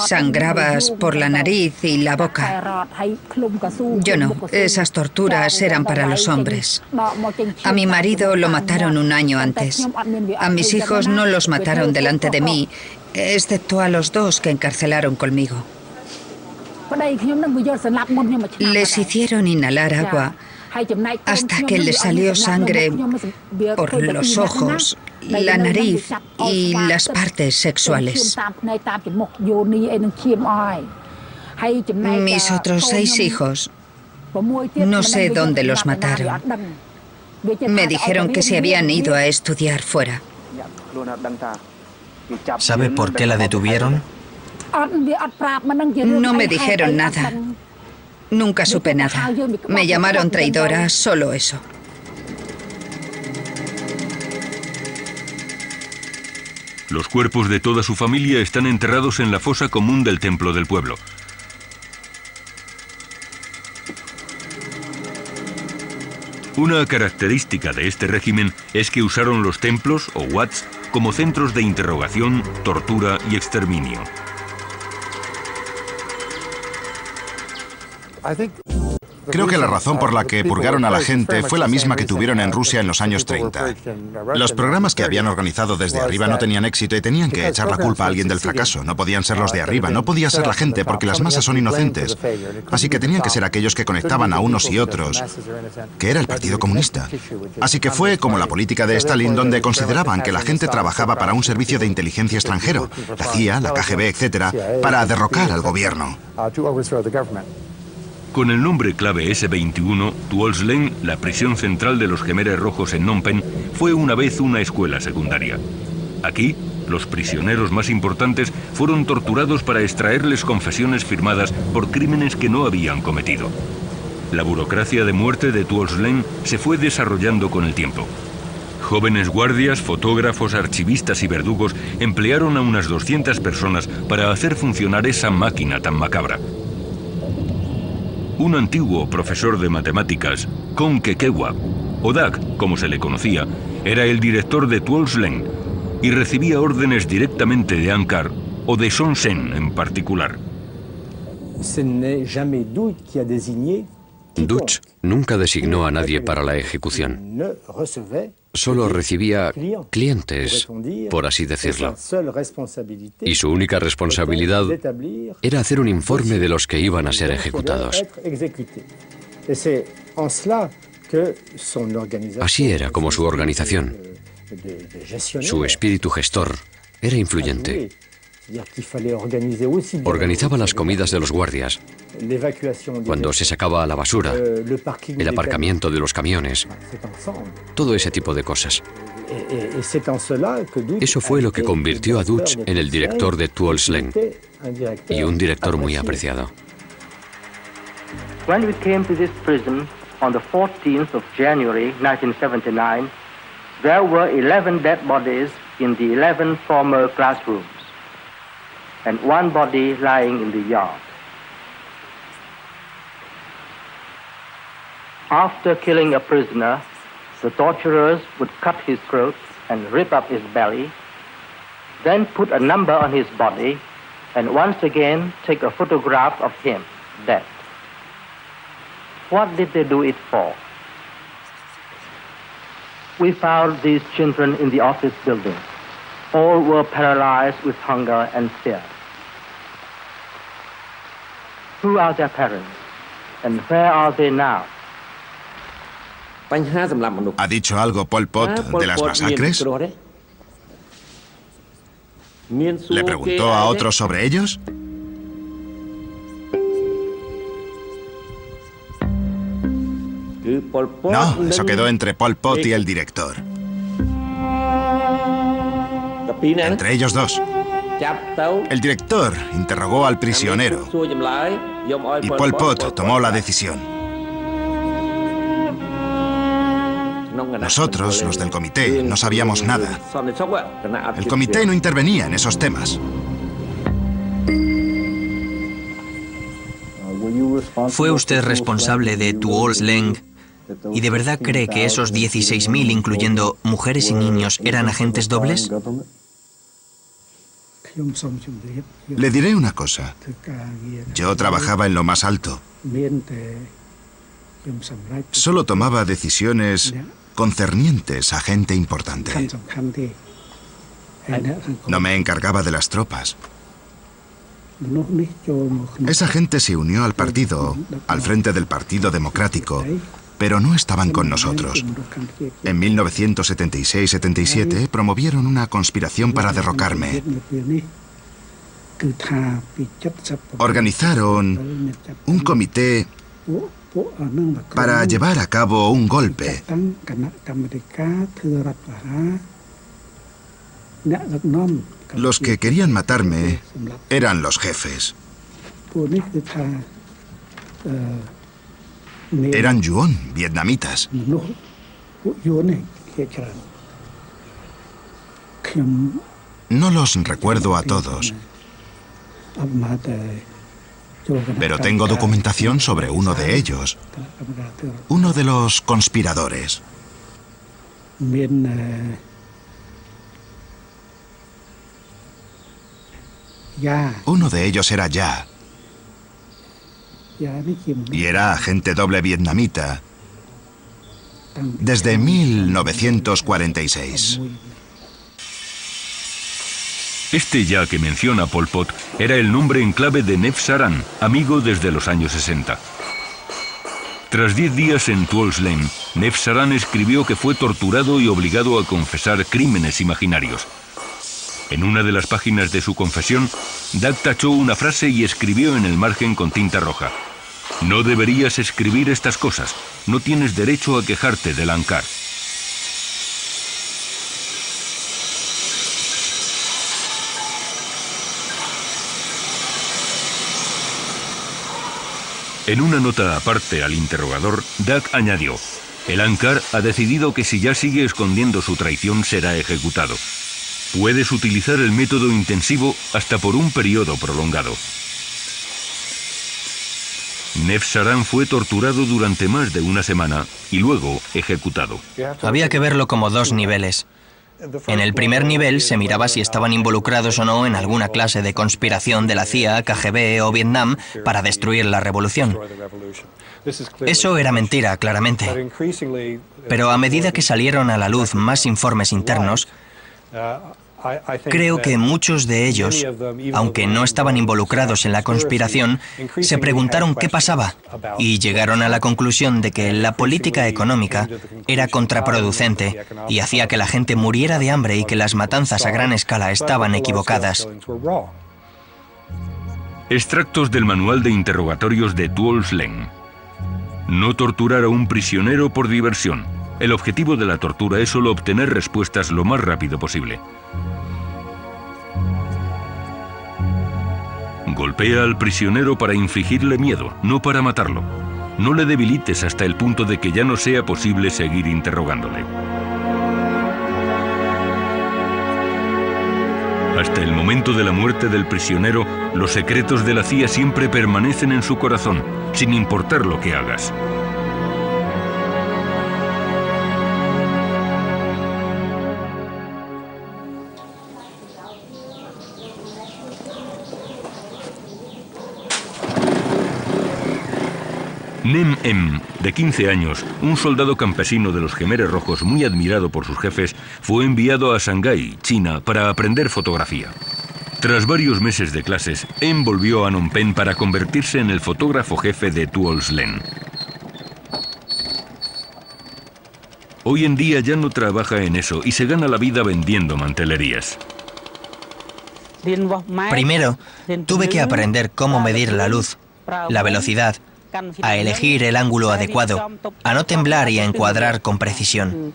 Sangrabas por la nariz y la boca. Yo no, esas torturas eran para los hombres. A mi marido lo mataron un año antes. A mis hijos no los mataron delante de mí, excepto a los 2 que encarcelaron conmigo. Les hicieron inhalar agua hasta que les salió sangre por los ojos, la nariz y las partes sexuales. Mis otros 6 hijos, no sé dónde los mataron. Me dijeron que se habían ido a estudiar fuera. ¿Sabe por qué la detuvieron? No me dijeron nada. Nunca supe nada. Me llamaron traidora, solo eso. Los cuerpos de toda su familia están enterrados en la fosa común del templo del pueblo. Una característica de este régimen es que usaron los templos, o wats, como centros de interrogación, tortura y exterminio. Creo que la razón por la que purgaron a la gente fue la misma que tuvieron en Rusia en los años 30. Los programas que habían organizado desde arriba no tenían éxito y tenían que echar la culpa a alguien del fracaso. No podían ser los de arriba, no podía ser la gente porque las masas son inocentes. Así que tenían que ser aquellos que conectaban a unos y otros, que era el Partido Comunista. Así que fue como la política de Stalin, donde consideraban que la gente trabajaba para un servicio de inteligencia extranjero, la CIA, la KGB, etc., para derrocar al gobierno. Con el nombre clave S-21, Tuol Sleng, la prisión central de los Jemeres Rojos en Phnom Penh, fue una vez una escuela secundaria. Aquí, los prisioneros más importantes fueron torturados para extraerles confesiones firmadas por crímenes que no habían cometido. La burocracia de muerte de Tuol Sleng se fue desarrollando con el tiempo. Jóvenes guardias, fotógrafos, archivistas y verdugos emplearon a unas 200 personas para hacer funcionar esa máquina tan macabra. Un antiguo profesor de matemáticas, Kong Kekewa, o Dak, como se le conocía, era el director de Tuol Sleng y recibía órdenes directamente de ANCAR o de Son Sen en particular. Dutch nunca designó a nadie para la ejecución. solo recibía clientes, por así decirlo. Y su única responsabilidad era hacer un informe de los que iban a ser ejecutados. Así era como su organización, su espíritu gestor, era influyente. Organizaba las comidas de los guardias, cuando se sacaba a la basura, el aparcamiento de los camiones, todo ese tipo de cosas. Eso fue lo que convirtió a Dutch en el director de Tuol Sleng, y un director muy apreciado. When we came to this prison on the 14th of January 1979, there were 11 dead bodies in the 11 former classrooms, and one body lying in the yard. After killing a prisoner, the torturers would cut his throat and rip up his belly, then put a number on his body, and once again take a photograph of him, dead. What did they do it for? We found these children in the office building. All were paralyzed with hunger and fear. Who are their parents? And where are they now? ¿Ha dicho algo Pol Pot de las masacres? ¿Le preguntó a otros sobre ellos? No, eso quedó entre Pol Pot y el director. Entre ellos dos. El director interrogó al prisionero y Pol Pot tomó la decisión. Nosotros, los del comité, no sabíamos nada. El comité no intervenía en esos temas. ¿Fue usted responsable de Tuol Sleng y de verdad cree que esos 16.000, incluyendo mujeres y niños, eran agentes dobles? Le diré una cosa. Yo trabajaba en lo más alto. Solo tomaba decisiones concernientes a gente importante. No me encargaba de las tropas. Esa gente se unió al partido, al frente del Partido Democrático, pero no estaban con nosotros. En 1976-77 promovieron una conspiración para derrocarme. Organizaron un comité para llevar a cabo un golpe. Los que querían matarme eran los jefes. Eran yuan, vietnamitas. No los recuerdo a todos, pero tengo documentación sobre uno de ellos, uno de los conspiradores. Uno de ellos era Ya, y era agente doble vietnamita desde 1946. Este Ya que menciona Pol Pot era el nombre en clave de Nep Saran, amigo desde los años 60. Tras 10 días en Tuol Sleng, Nep Saran escribió que fue torturado y obligado a confesar crímenes imaginarios. En una de las páginas de su confesión, Dak tachó una frase y escribió en el margen con tinta roja: "No deberías escribir estas cosas. No tienes derecho a quejarte del Angkar". En una nota aparte al interrogador, Dak añadió: "El Angkar ha decidido que si Ya sigue escondiendo su traición será ejecutado. Puedes utilizar el método intensivo hasta por un periodo prolongado". Nep Saran fue torturado durante más de una semana y luego ejecutado. Había que verlo como dos niveles. En el primer nivel se miraba si estaban involucrados o no en alguna clase de conspiración de la CIA, KGB o Vietnam para destruir la revolución. Eso era mentira, claramente. Pero a medida que salieron a la luz más informes internos, creo que muchos de ellos, aunque no estaban involucrados en la conspiración, se preguntaron qué pasaba y llegaron a la conclusión de que la política económica era contraproducente y hacía que la gente muriera de hambre y que las matanzas a gran escala estaban equivocadas. Extractos del manual de interrogatorios de Tuol Sleng. No torturar a un prisionero por diversión. El objetivo de la tortura es solo obtener respuestas lo más rápido posible. Golpea al prisionero para infligirle miedo, no para matarlo. No le debilites hasta el punto de que ya no sea posible seguir interrogándole. Hasta el momento de la muerte del prisionero, los secretos de la CIA siempre permanecen en su corazón, sin importar lo que hagas. Nem Em, de 15 años, un soldado campesino de los Jemeres Rojos muy admirado por sus jefes, fue enviado a Shanghái, China, para aprender fotografía. Tras varios meses de clases, Em volvió a Phnom Penh para convertirse en el fotógrafo jefe de Tuol Sleng. Hoy en día ya no trabaja en eso y se gana la vida vendiendo mantelerías. Primero, tuve que aprender cómo medir la luz, la velocidad, a elegir el ángulo adecuado, a no temblar y a encuadrar con precisión.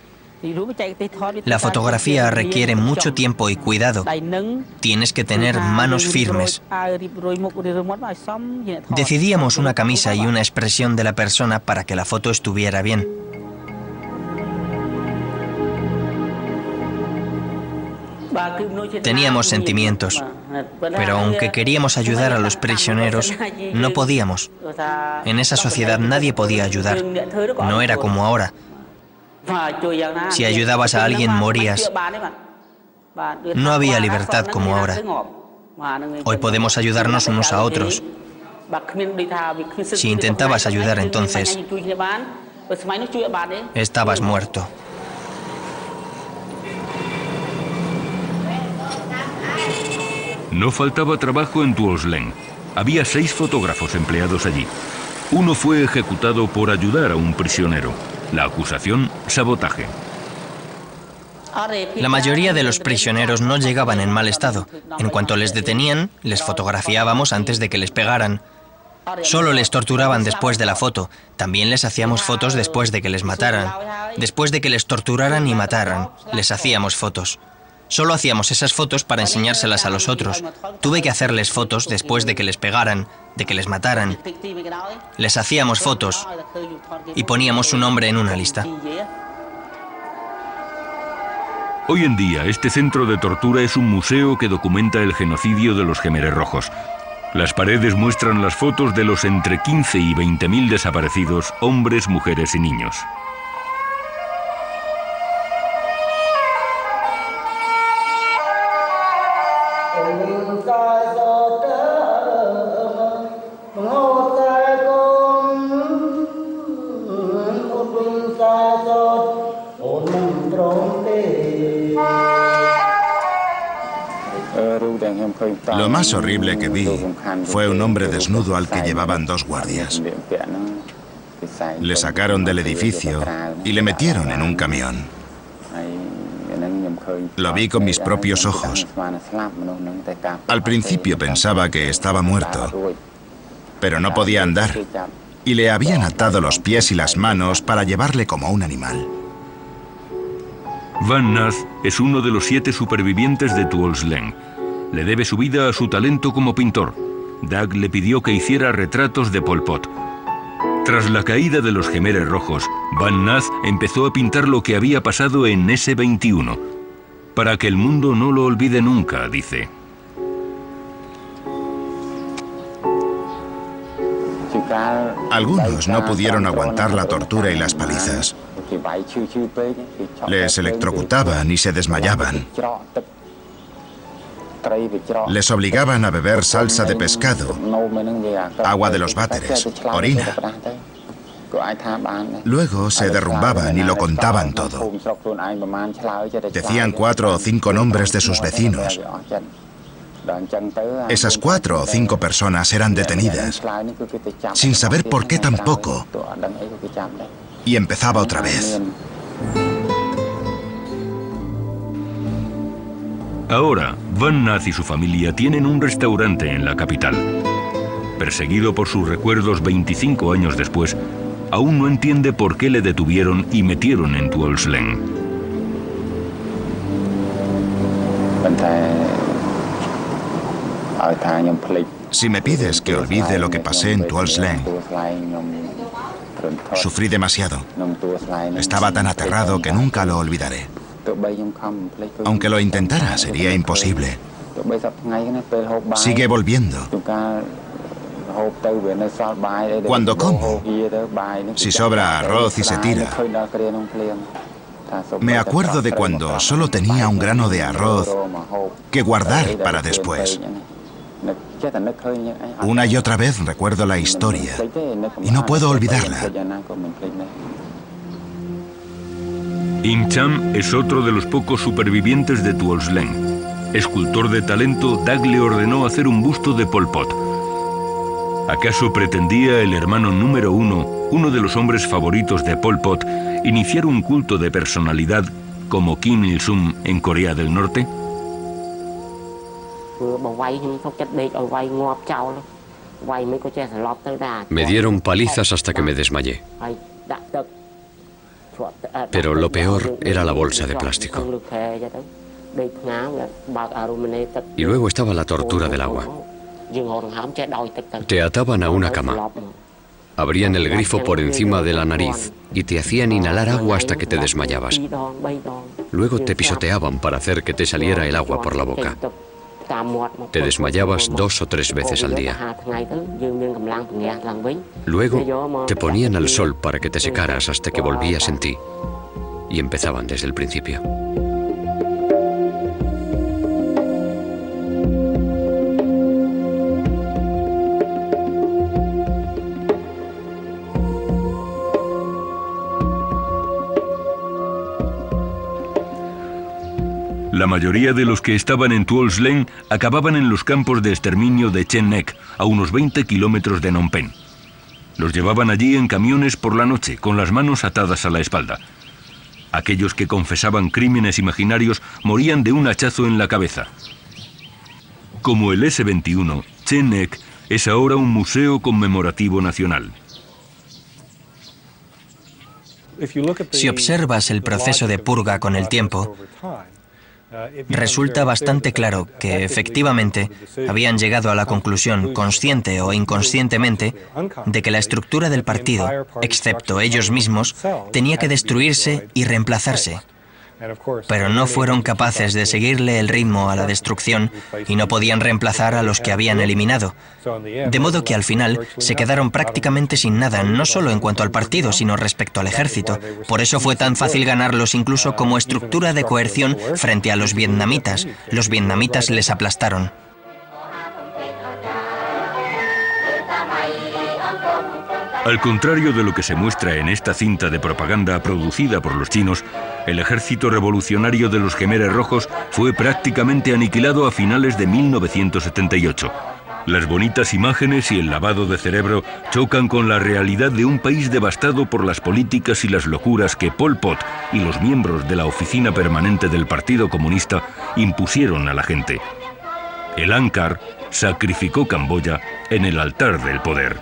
La fotografía requiere mucho tiempo y cuidado. Tienes que tener manos firmes. Decidíamos una camisa y una expresión de la persona para que la foto estuviera bien. Teníamos sentimientos, pero aunque queríamos ayudar a los prisioneros, no podíamos. En esa sociedad nadie podía ayudar. No era como ahora. Si ayudabas a alguien, morías. No había libertad como ahora. Hoy podemos ayudarnos unos a otros. Si intentabas ayudar entonces, estabas muerto. No faltaba trabajo en Tuol Sleng. Había 6 fotógrafos empleados allí. Uno fue ejecutado por ayudar a un prisionero. La acusación, sabotaje. La mayoría de los prisioneros no llegaban en mal estado. En cuanto les detenían, les fotografiábamos antes de que les pegaran. Solo les torturaban después de la foto. También les hacíamos fotos después de que les mataran. Después de que les torturaran y mataran, les hacíamos fotos. Solo hacíamos esas fotos para enseñárselas a los otros. Tuve que hacerles fotos después de que les pegaran, de que les mataran. Les hacíamos fotos y poníamos su nombre en una lista. Hoy en día, este centro de tortura es un museo que documenta el genocidio de los Jemeres Rojos. Las paredes muestran las fotos de los entre 15 y 20.000 desaparecidos, hombres, mujeres y niños. Lo más horrible que vi fue un hombre desnudo al que llevaban 2 guardias. Le sacaron del edificio y le metieron en un camión. Lo vi con mis propios ojos. Al principio pensaba que estaba muerto, pero no podía andar, y le habían atado los pies y las manos para llevarle como un animal. Van Nath es uno de los 7 supervivientes de Tuol Sleng. Le debe su vida a su talento como pintor. Dag le pidió que hiciera retratos de Pol Pot. Tras la caída de los Jemeres Rojos, Van Nath empezó a pintar lo que había pasado en S-21. Para que el mundo no lo olvide nunca, dice. Algunos no pudieron aguantar la tortura y las palizas. Les electrocutaban y se desmayaban. Les obligaban a beber salsa de pescado, agua de los váteres, orina. Luego se derrumbaban y lo contaban todo. Decían 4 o 5 nombres de sus vecinos. Esas 4 o 5 personas eran detenidas, sin saber por qué tampoco. Y empezaba otra vez. Ahora, Van Nath y su familia tienen un restaurante en la capital. Perseguido por sus recuerdos 25 años después, aún no entiende por qué le detuvieron y metieron en Tuol Sleng. Si me pides que olvide lo que pasé en Tuol Sleng, sufrí demasiado. Estaba tan aterrado que nunca lo olvidaré. Aunque lo intentara, sería imposible. Sigue volviendo. Cuando como, si sobra arroz y se tira, me acuerdo de cuando solo tenía un grano de arroz que guardar para después. Una y otra vez recuerdo la historia y no puedo olvidarla. Im Cham es otro de los pocos supervivientes de Tuol Sleng. Escultor de talento, Dag le ordenó hacer un busto de Pol Pot. ¿Acaso pretendía el hermano número 1, uno de los hombres favoritos de Pol Pot, iniciar un culto de personalidad como Kim Il-sung en Corea del Norte? Me dieron palizas hasta que me desmayé. Pero lo peor era la bolsa de plástico. Y luego estaba la tortura del agua. Te ataban a una cama, abrían el grifo por encima de la nariz y te hacían inhalar agua hasta que te desmayabas. Luego te pisoteaban para hacer que te saliera el agua por la boca. Te desmayabas 2 o 3 veces al día. Luego te ponían al sol para que te secaras hasta que volvías en ti. Y empezaban desde el principio. La mayoría de los que estaban en Tuol Sleng acababan en los campos de exterminio de Chen Nek, a unos 20 kilómetros de Phnom Penh. Los llevaban allí en camiones por la noche, con las manos atadas a la espalda. Aquellos que confesaban crímenes imaginarios morían de un hachazo en la cabeza. Como el S-21, Chen Nek es ahora un museo conmemorativo nacional. Si observas el proceso de purga con el tiempo, resulta bastante claro que efectivamente habían llegado a la conclusión, consciente o inconscientemente, de que la estructura del partido, excepto ellos mismos, tenía que destruirse y reemplazarse. Pero no fueron capaces de seguirle el ritmo a la destrucción y no podían reemplazar a los que habían eliminado. De modo que al final se quedaron prácticamente sin nada, no solo en cuanto al partido, sino respecto al ejército. Por eso fue tan fácil ganarlos incluso como estructura de coerción frente a los vietnamitas. Los vietnamitas les aplastaron. Al contrario de lo que se muestra en esta cinta de propaganda producida por los chinos, el ejército revolucionario de los Khmeres Rojos fue prácticamente aniquilado a finales de 1978. Las bonitas imágenes y el lavado de cerebro chocan con la realidad de un país devastado por las políticas y las locuras que Pol Pot y los miembros de la oficina permanente del Partido Comunista impusieron a la gente. El Angkar sacrificó Camboya en el altar del poder.